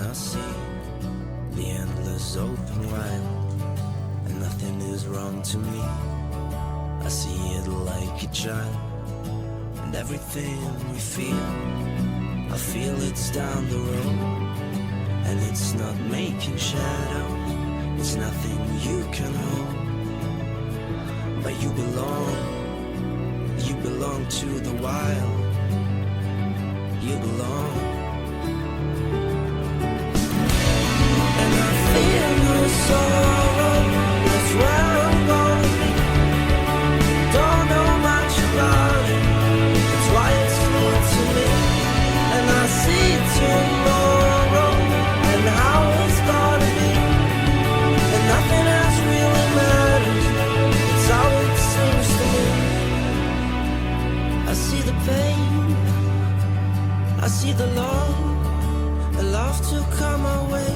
I see the endless open wide, and nothing is wrong to me. I see it like a child, and everything we feel, I feel it's down the road, and it's not making shadows, it's nothing you can hold. But you belong to the wild, you belong. And I feel no sorrow, that's where I'm gonna be. Don't know much about it, that's why it's new to me. And I see tomorrow, and how it's gonna be. And nothing else really matters, it's how it seems to me. I see the pain, I see the love to come my way.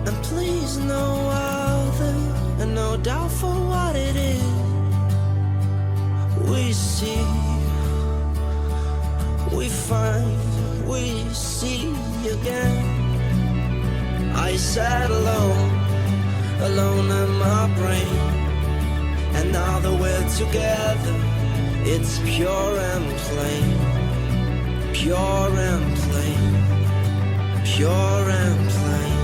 And please no other, and no doubt for what it is. We see, we find, we see again. I sat alone in my brain, and now that we're together, it's pure and plain, pure and plain, pure and plain,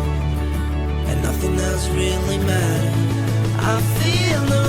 and nothing else really matters. I feel no